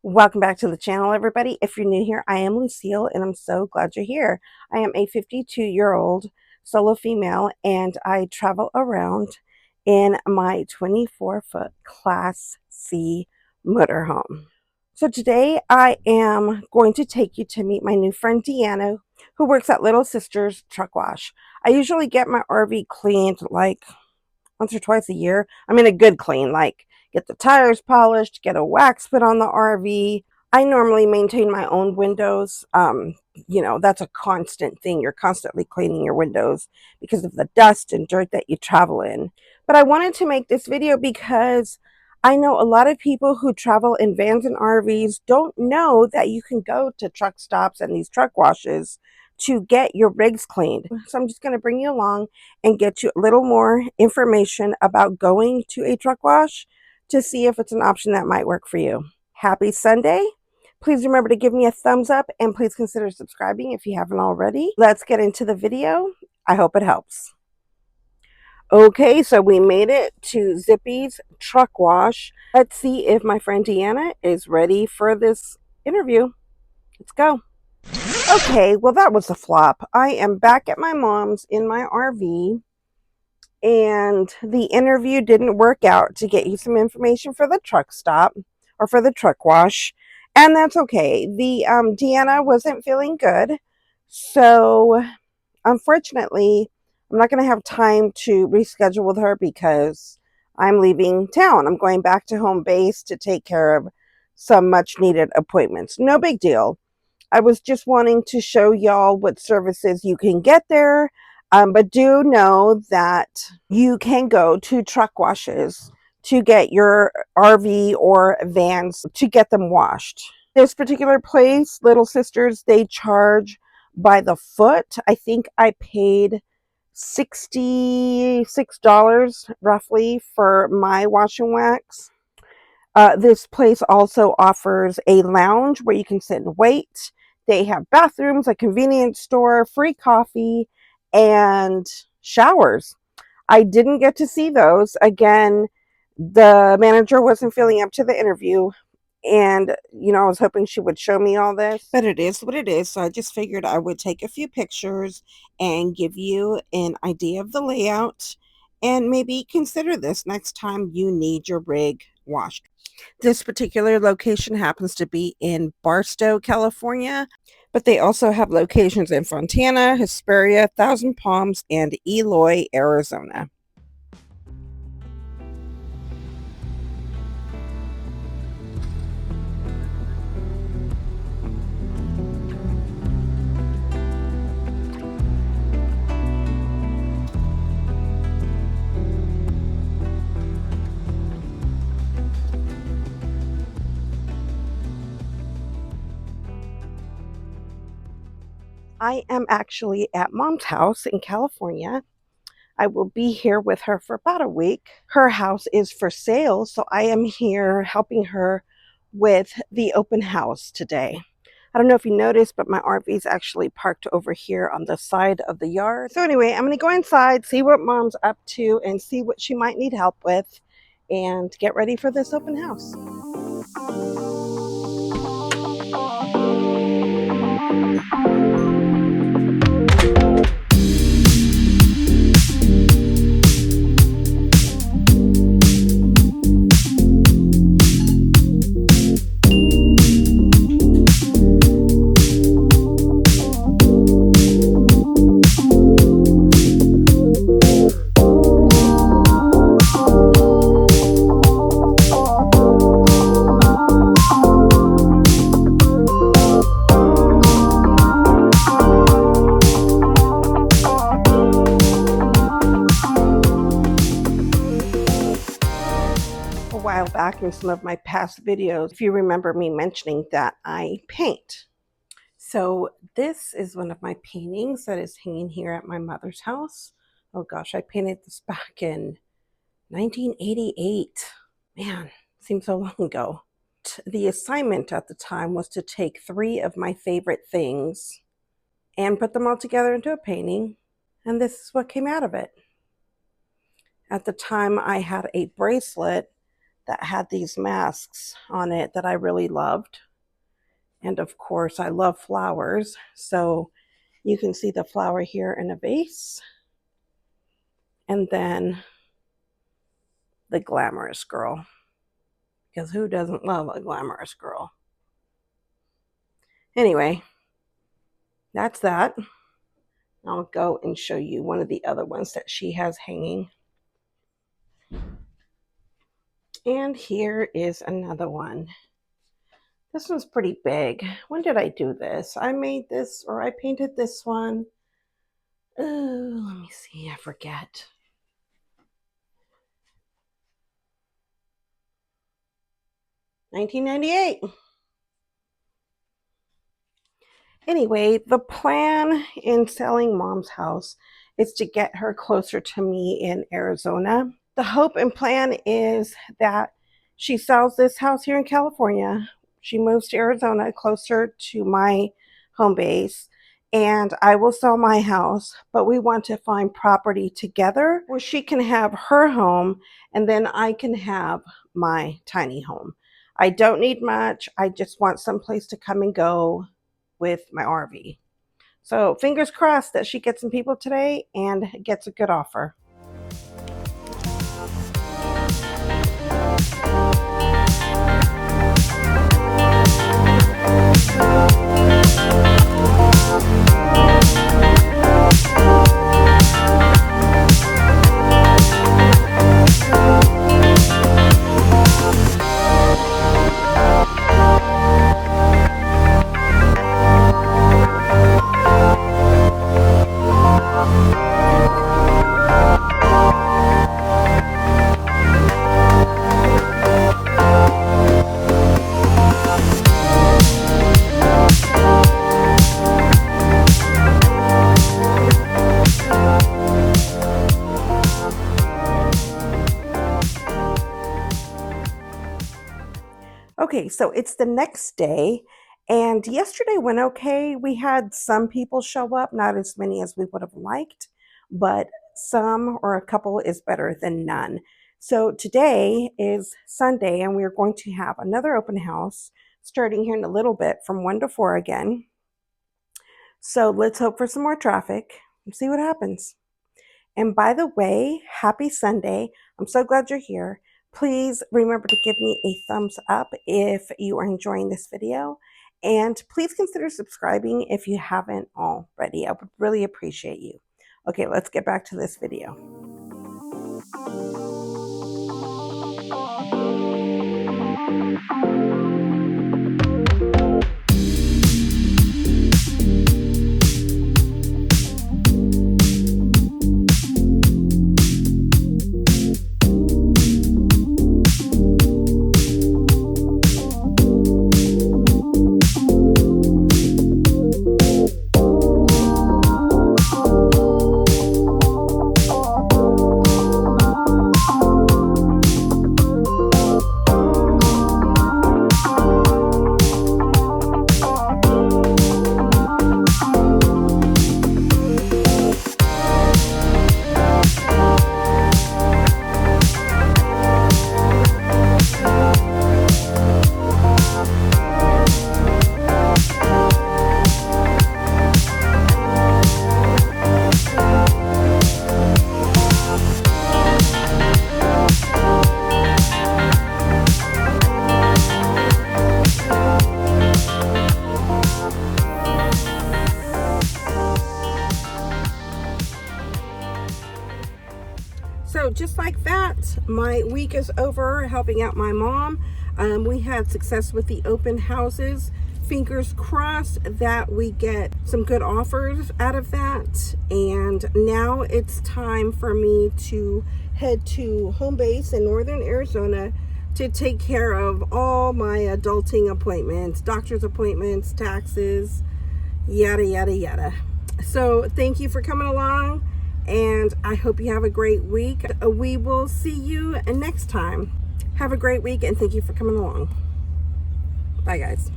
Welcome back to the channel, everybody. If you're new here, I am Lucille, and I'm so glad you're here. I am a 52-year-old solo female, and I travel around in my 24-foot Class C motorhome. So today I am going to take you to meet my new friend Deanna, who works at Little Sisters Truck Wash. I usually get my RV cleaned like once or twice a year. I mean, a good clean, like get the tires polished, get a wax put on the RV. I normally maintain my own windows. That's a constant thing. You're constantly cleaning your windows because of the dust and dirt that you travel in. But I wanted to make this video because I know a lot of people who travel in vans and RVs don't know that you can go to truck stops and these truck washes to get your rigs cleaned. So I'm just going to bring you along and get you a little more information about going to a truck wash to see if it's an option that might work for you. Happy Sunday. Please remember to give me a thumbs up and please consider subscribing if you haven't already. Let's get into the video. I hope it helps. Okay, so we made it to Zippy's Truck Wash. Let's see if my friend Deanna is ready for this interview. Let's go. Okay, well that was a flop. I am back at my mom's in my RV, and the interview didn't work out to get you some information for the truck stop or for the truck wash, and that's okay. The Deanna wasn't feeling good, so unfortunately I'm not going to have time to reschedule with her because I'm leaving town. I'm going back to home base to take care of some much needed appointments. No big deal. I was just wanting to show y'all what services you can get there. But do know that you can go to truck washes to get your RV or vans to get them washed. This particular place, Little Sisters, they charge by the foot. I think I paid $66 roughly for my wash and wax. This place also offers a lounge where you can sit and wait. They have bathrooms, a convenience store, free coffee, and showers. I didn't get to see those. Again, the manager wasn't feeling up to the interview. And, I was hoping she would show me all this. But it is what it is. So I just figured I would take a few pictures and give you an idea of the layout. And maybe consider this next time you need your rig washed. This particular location happens to be in Barstow, California, but they also have locations in Fontana, Hesperia, Thousand Palms, and Eloy, Arizona. I am actually at Mom's house in California. I will be here with her for about a week. Her house is for sale, so I am here helping her with the open house today. I don't know if you noticed, but my RV is actually parked over here on the side of the yard. So anyway, I'm going to go inside, see what Mom's up to, and see what she might need help with, and get ready for this open house. While back in some of my past videos, if you remember me mentioning that I paint. So this is one of my paintings that is hanging here at my mother's house. Oh gosh, I painted this back in 1988. Man, seems so long ago. The assignment at the time was to take 3 of my favorite things and put them all together into a painting, and this is what came out of it. At the time, I had a bracelet that had these masks on it that I really loved. And of course, I love flowers. So you can see the flower here in a vase. And then the glamorous girl. Because who doesn't love a glamorous girl? Anyway, that's that. I'll go and show you one of the other ones that she has hanging. And here is another one. This one's pretty big. When did I do this? I made this, or I painted this one. Oh, let me see, I forget. $19.98. Anyway, the plan in selling Mom's house is to get her closer to me in Arizona. The hope and plan is that she sells this house here in California. She moves to Arizona closer to my home base, and I will sell my house, but we want to find property together where she can have her home and then I can have my tiny home. I don't need much. I just want some place to come and go with my RV. So fingers crossed that she gets some people today and gets a good offer. Okay, so it's the next day, and yesterday went okay. We had some people show up, not as many as we would have liked, but some or a couple is better than none. So today is Sunday, and we're going to have another open house starting here in a little bit from 1 to 4 again. So let's hope for some more traffic and see what happens. And by the way, happy Sunday. I'm so glad you're here. Please remember to give me a thumbs up if you are enjoying this video. And please consider subscribing if you haven't already. I would really appreciate you. Okay, let's get back to this video. So just like that, my week is over helping out my mom. We had success with the open houses. Fingers crossed that we get some good offers out of that. And now it's time for me to head to home base in northern Arizona to take care of all my adulting appointments, doctor's appointments, taxes, yada, yada, yada. So thank you for coming along, and I hope you have a great week. We will see you next time. Have a great week, and thank you for coming along. Bye, guys.